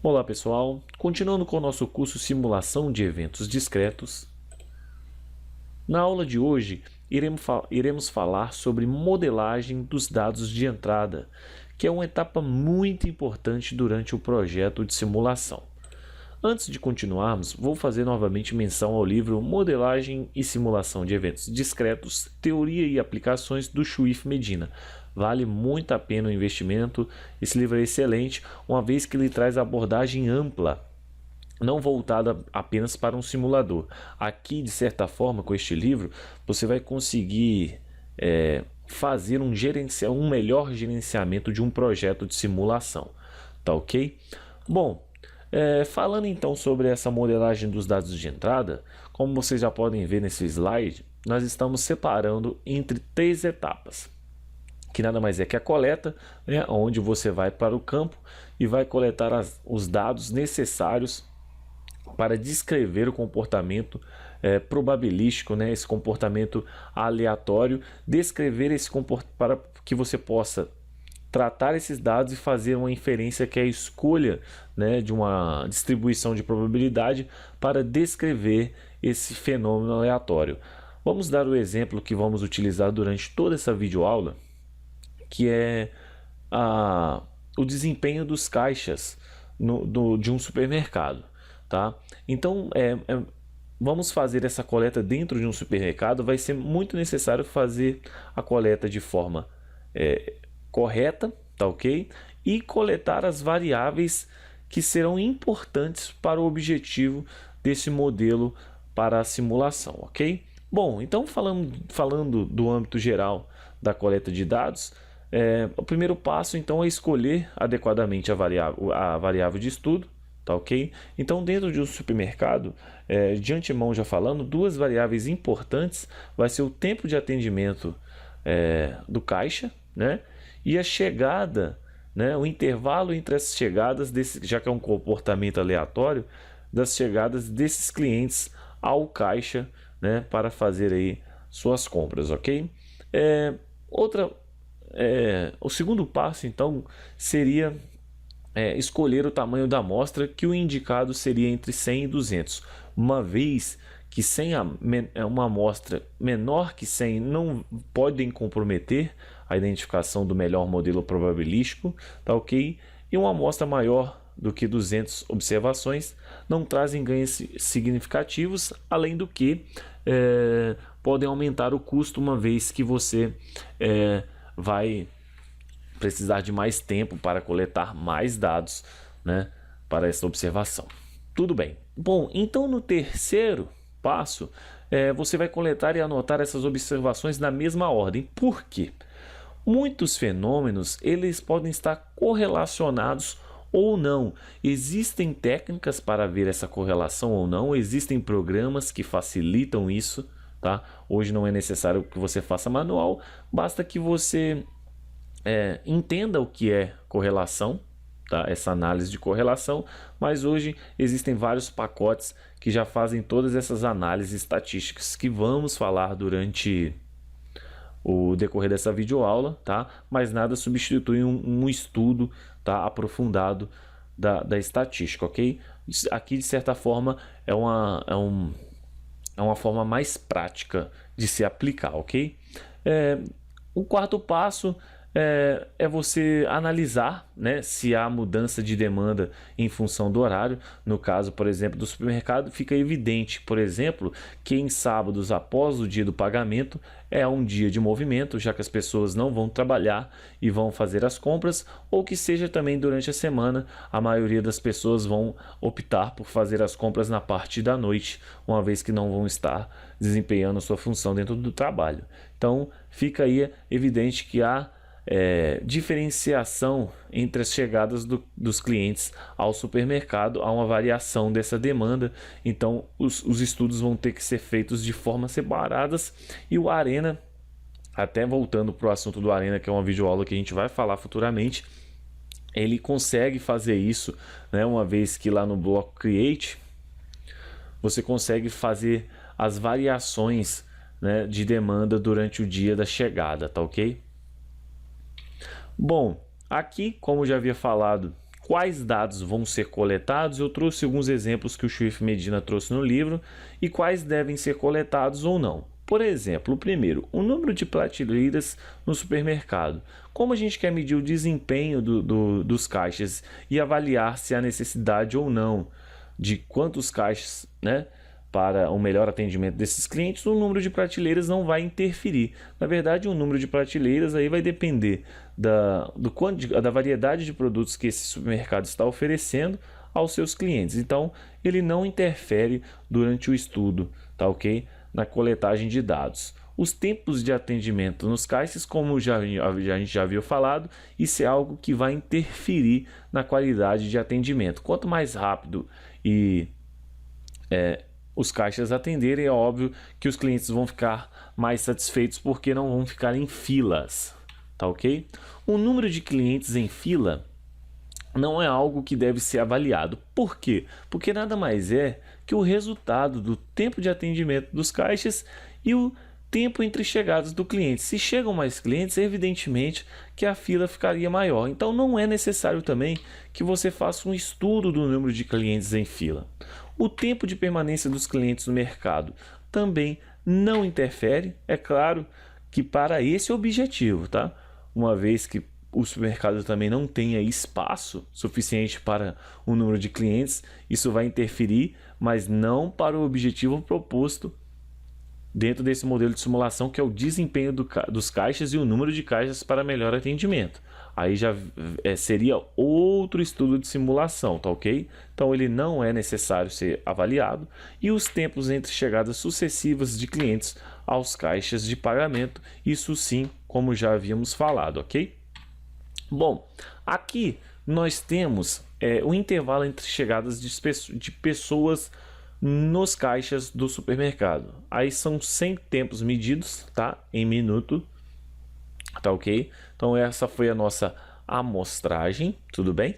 Olá pessoal, continuando com o nosso curso Simulação de Eventos Discretos. Na aula de hoje, iremos falar sobre modelagem dos dados de entrada, que é uma etapa muito importante durante o projeto de simulação. Antes de continuarmos, vou fazer novamente menção ao livro Modelagem e Simulação de Eventos Discretos, Teoria e Aplicações, do Chuif Medina. Vale muito a pena o investimento. Esse livro é excelente, uma vez que ele traz abordagem ampla, não voltada apenas para um simulador. Aqui, de certa forma, com este livro, você vai conseguir fazer um melhor gerenciamento de um projeto de simulação. Tá ok? Bom, falando então sobre essa modelagem dos dados de entrada, como vocês já podem ver nesse slide, nós estamos separando entre 3 etapas. Que nada mais é que a coleta, né, onde você vai para o campo e vai coletar os dados necessários para descrever o comportamento probabilístico, né, esse comportamento aleatório, descrever esse comportamento para que você possa tratar esses dados e fazer uma inferência, que é a escolha, né, de uma distribuição de probabilidade para descrever esse fenômeno aleatório. Vamos dar o exemplo que vamos utilizar durante toda essa videoaula, que é o desempenho dos caixas de um supermercado. Tá? Então, vamos fazer essa coleta dentro de um supermercado. Vai ser muito necessário fazer a coleta de forma correta, tá ok? E coletar as variáveis que serão importantes para o objetivo desse modelo para a simulação, ok? Bom, então falando do âmbito geral da coleta de dados, o primeiro passo então é escolher adequadamente a variável de estudo, tá ok? Então, dentro de um supermercado, de antemão já falando, 2 variáveis importantes vai ser o tempo de atendimento do caixa, né? E a chegada, né? O intervalo entre as chegadas, já que é um comportamento aleatório, das chegadas desses clientes ao caixa, né? Para fazer aí suas compras, ok? O segundo passo, então, seria escolher o tamanho da amostra, que o indicado seria entre 100 e 200, uma vez que uma amostra menor que 100 não podem comprometer a identificação do melhor modelo probabilístico, tá ok? E uma amostra maior do que 200 observações não trazem ganhos significativos, além do que podem aumentar o custo, uma vez que você vai precisar de mais tempo para coletar mais dados, né, para essa observação. Tudo bem. Bom, então no terceiro passo, você vai coletar e anotar essas observações na mesma ordem. Por quê? Muitos fenômenos, eles podem estar correlacionados ou não. Existem técnicas para ver essa correlação ou não, existem programas que facilitam isso, tá? Hoje não é necessário que você faça manual, basta que você entenda o que é correlação, tá? Essa análise de correlação, mas hoje existem vários pacotes que já fazem todas essas análises estatísticas que vamos falar durante o decorrer dessa videoaula, tá? Mas nada substitui um estudo, tá, aprofundado da estatística, ok? Aqui, de certa forma, é uma forma mais prática de se aplicar, ok? O quarto passo é você analisar, né, se há mudança de demanda em função do horário. No caso, por exemplo, do supermercado, fica evidente, por exemplo, que em sábados, após o dia do pagamento, é um dia de movimento, já que as pessoas não vão trabalhar e vão fazer as compras, ou que seja também durante a semana, a maioria das pessoas vão optar por fazer as compras na parte da noite, uma vez que não vão estar desempenhando a sua função dentro do trabalho. Então, fica aí evidente que há diferenciação entre as chegadas dos clientes ao supermercado, há uma variação dessa demanda. Então os estudos vão ter que ser feitos de formas separadas, e o Arena, até voltando para o assunto do Arena, que é uma videoaula que a gente vai falar futuramente, ele consegue fazer isso, né, uma vez que lá no bloco Create você consegue fazer as variações, né, de demanda durante o dia da chegada, tá ok? Bom, aqui, como já havia falado quais dados vão ser coletados. Eu trouxe alguns exemplos que o Swift Medina trouxe no livro e quais devem ser coletados ou não. Por exemplo, o primeiro, o número de prateleiras no supermercado. Como a gente quer medir o desempenho dos caixas e avaliar se há necessidade ou não de quantos caixas, né, para o melhor atendimento desses clientes, o número de prateleiras não vai interferir. Na verdade, o número de prateleiras aí vai depender da variedade de produtos que esse supermercado está oferecendo aos seus clientes. Então, ele não interfere durante o estudo, tá ok? Na coletagem de dados. Os tempos de atendimento nos caixas, como a gente já havia falado, isso é algo que vai interferir na qualidade de atendimento. Quanto mais rápido os caixas atenderem, é óbvio que os clientes vão ficar mais satisfeitos porque não vão ficar em filas, tá ok? O número de clientes em fila não é algo que deve ser avaliado. Por quê? Porque nada mais é que o resultado do tempo de atendimento dos caixas e o tempo entre chegadas do cliente. Se chegam mais clientes, evidentemente que a fila ficaria maior. Então não é necessário também que você faça um estudo do número de clientes em fila. O tempo de permanência dos clientes no mercado também não interfere, é claro que para esse objetivo, tá? Uma vez que o supermercado também não tenha espaço suficiente para o número de clientes, isso vai interferir, mas não para o objetivo proposto dentro desse modelo de simulação, que é o desempenho dos caixas e o número de caixas para melhor atendimento. Aí já seria outro estudo de simulação, tá ok? Então ele não é necessário ser avaliado. E os tempos entre chegadas sucessivas de clientes aos caixas de pagamento, isso sim, como já havíamos falado, ok? Bom, aqui nós temos o intervalo entre chegadas de pessoas nos caixas do supermercado. Aí são 100 tempos medidos, tá? Em minuto, tá ok? Então essa foi a nossa amostragem, tudo bem?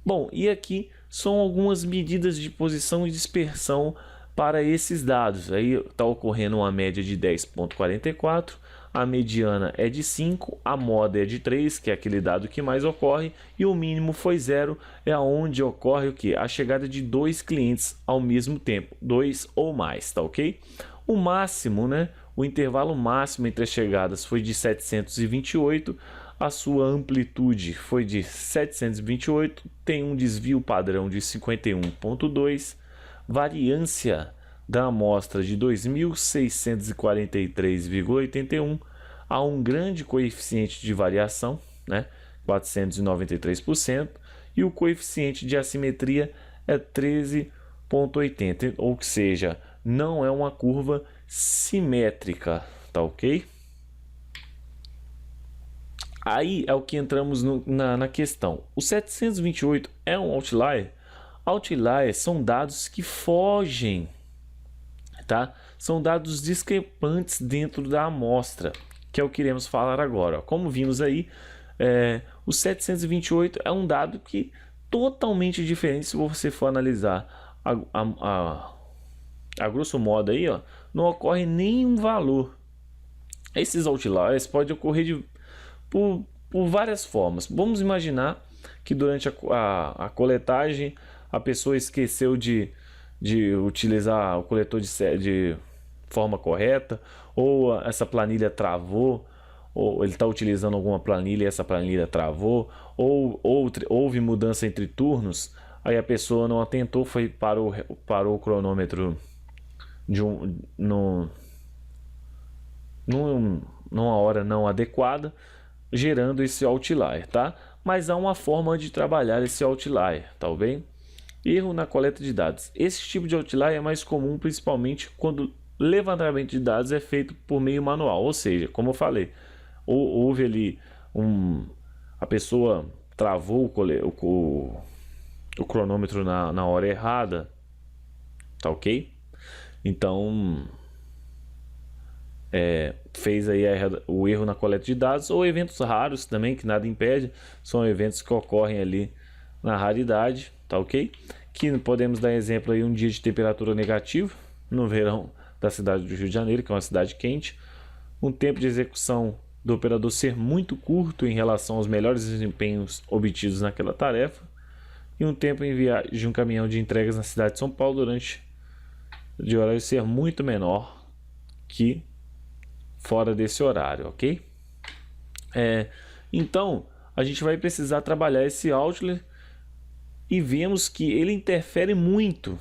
Bom, e aqui são algumas medidas de posição e dispersão para esses dados. Aí está ocorrendo uma média de 10,44, a mediana é de 5, a moda é de 3, que é aquele dado que mais ocorre, e o mínimo foi 0, é onde ocorre o que? A chegada de 2 clientes ao mesmo tempo, 2 ou mais, tá ok? O máximo, né? O intervalo máximo entre as chegadas foi de 728, a sua amplitude foi de 728, tem um desvio padrão de 51,2, variância da amostra de 2.643,81, há um grande coeficiente de variação, né, 493%, e o coeficiente de assimetria é 13,80, ou seja, não é uma curva simétrica, tá ok? Aí é o que entramos na questão. O 728 é um outlier? Outliers são dados que fogem, tá? São dados discrepantes dentro da amostra, que é o que iremos falar agora. Como vimos aí, o 728 é um dado que totalmente diferente se você for analisar a grosso modo aí, ó, não ocorre nenhum valor. Esses outliers podem ocorrer por várias formas. Vamos imaginar que durante a coletagem a pessoa esqueceu de utilizar o coletor de forma correta, ou essa planilha travou, ou ele está utilizando alguma planilha e essa planilha travou, ou houve mudança entre turnos, aí a pessoa não atentou, parou o cronômetro numa hora não adequada, gerando esse outlier, tá? Mas há uma forma de trabalhar esse outlier, tá bem? Erro na coleta de dados. Esse tipo de outlier é mais comum principalmente quando o levantamento de dados é feito por meio manual, ou seja, como eu falei, houve ali a pessoa travou o cronômetro na hora errada, tá ok? Então fez aí o erro na coleta de dados, ou eventos raros também, que nada impede, são eventos que ocorrem ali na raridade, tá ok? Que podemos dar exemplo aí, um dia de temperatura negativa no verão da cidade do Rio de Janeiro, que é uma cidade quente, um tempo de execução do operador ser muito curto em relação aos melhores desempenhos obtidos naquela tarefa, e um tempo em viagem de um caminhão de entregas na cidade de São Paulo durante de horário ser muito menor que fora desse horário, ok? Então, a gente vai precisar trabalhar esse outlier e vemos que ele interfere muito,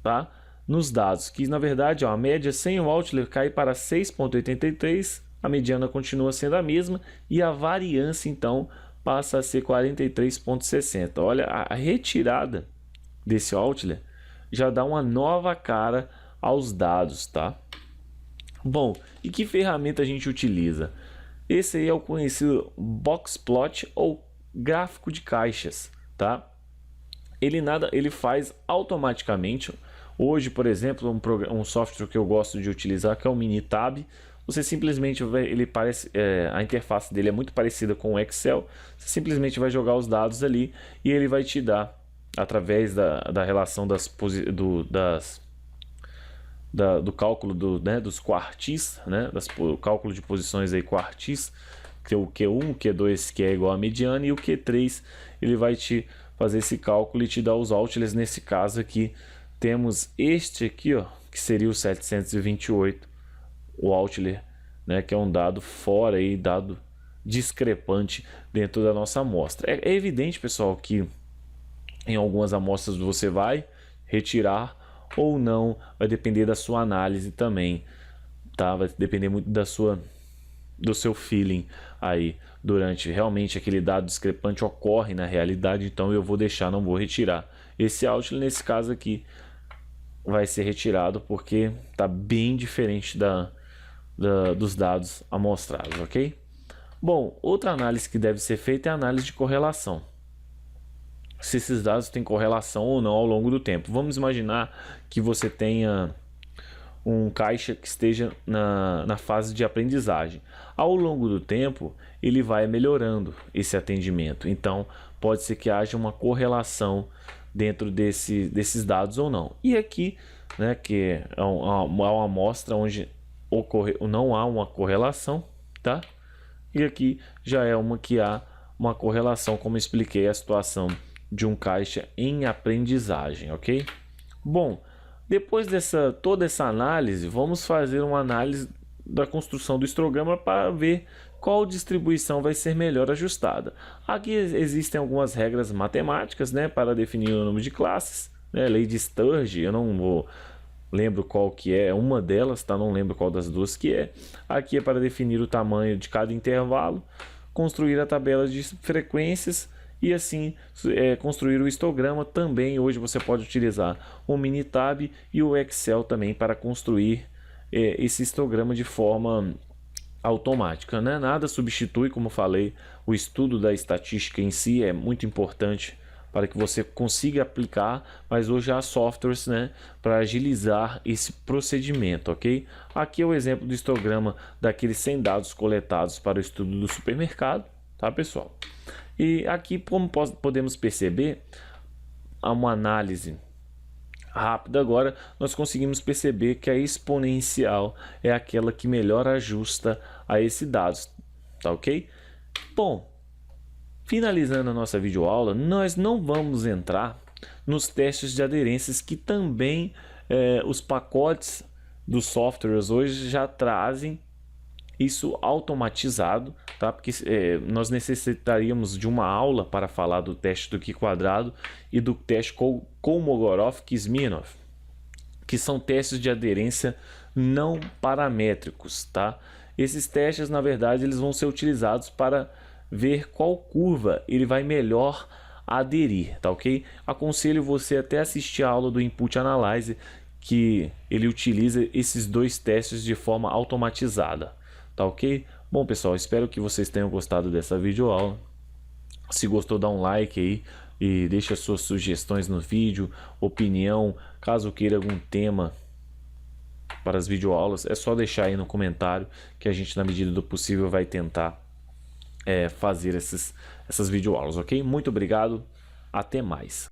tá? Nos dados, que na verdade ó, a média sem o outlier cai para 6,83, a mediana continua sendo a mesma e a variância então passa a ser 43,60. Olha, a retirada desse outlier já dá uma nova cara aos dados, tá? Bom, e que ferramenta a gente utiliza? Esse aí é o conhecido Boxplot ou gráfico de caixas, tá? Ele faz automaticamente. Hoje, por exemplo, um software que eu gosto de utilizar, que é o Minitab, você simplesmente a interface dele é muito parecida com o Excel. Você simplesmente vai jogar os dados ali e ele vai te dar, através da relação do cálculo dos quartis, né, o cálculo de posições aí quartis, que é o Q1, o Q2 que é igual a mediana, e o Q3 ele vai te fazer esse cálculo e te dar os outliers. Nesse caso aqui temos este aqui, ó, que seria o 728, o outlier, né, que é um dado fora aí, dado discrepante dentro da nossa amostra. É evidente, pessoal, que em algumas amostras você vai retirar ou não, vai depender da sua análise também, tá? Vai depender muito do seu feeling aí durante realmente aquele dado discrepante ocorre na realidade, então eu vou deixar, não vou retirar. Esse outlier nesse caso aqui vai ser retirado porque tá bem diferente dos dados amostrados, ok? Bom, outra análise que deve ser feita é a análise de correlação. Se esses dados têm correlação ou não ao longo do tempo. Vamos imaginar que você tenha um caixa que esteja na fase de aprendizagem. Ao longo do tempo, ele vai melhorando esse atendimento. Então, pode ser que haja uma correlação dentro desses dados ou não. E aqui, né, que é uma amostra onde não há uma correlação, tá? E aqui já é uma que há uma correlação, como expliquei a situação de um caixa em aprendizagem, ok? Bom, depois toda essa análise, vamos fazer uma análise da construção do histograma para ver qual distribuição vai ser melhor ajustada. Aqui existem algumas regras matemáticas, né, para definir o número de classes, né, lei de Sturge, eu não lembro qual que é uma delas, tá? Não lembro qual das duas que é. Aqui é para definir o tamanho de cada intervalo, construir a tabela de frequências e assim construir o histograma. Também hoje você pode utilizar o Minitab e o Excel também para construir esse histograma de forma automática, né? Nada substitui, como falei, o estudo da estatística em si é muito importante para que você consiga aplicar, mas hoje há softwares, né, para agilizar esse procedimento, ok? Aqui é o exemplo do histograma daqueles 100 dados coletados para o estudo do supermercado, tá, pessoal? E aqui, como podemos perceber, há uma análise rápida. Agora nós conseguimos perceber que a exponencial é aquela que melhor ajusta a esses dados, tá ok? Bom, finalizando a nossa videoaula, nós não vamos entrar nos testes de aderências que também os pacotes dos softwares hoje já trazem isso automatizado, tá? Porque nós necessitaríamos de uma aula para falar do teste do Q-quadrado e do teste Kolmogorov-Kisminov, que são testes de aderência não paramétricos, tá? Esses testes, na verdade, eles vão ser utilizados para ver qual curva ele vai melhor aderir, tá ok? Aconselho você até assistir a aula do Input Analyze, que ele utiliza esses dois testes de forma automatizada, tá ok? Bom, pessoal, espero que vocês tenham gostado dessa videoaula. Se gostou, dá um like aí e deixa suas sugestões no vídeo, opinião, caso queira algum tema para as videoaulas, é só deixar aí no comentário que a gente, na medida do possível, vai tentar fazer essas videoaulas, ok? Muito obrigado, até mais.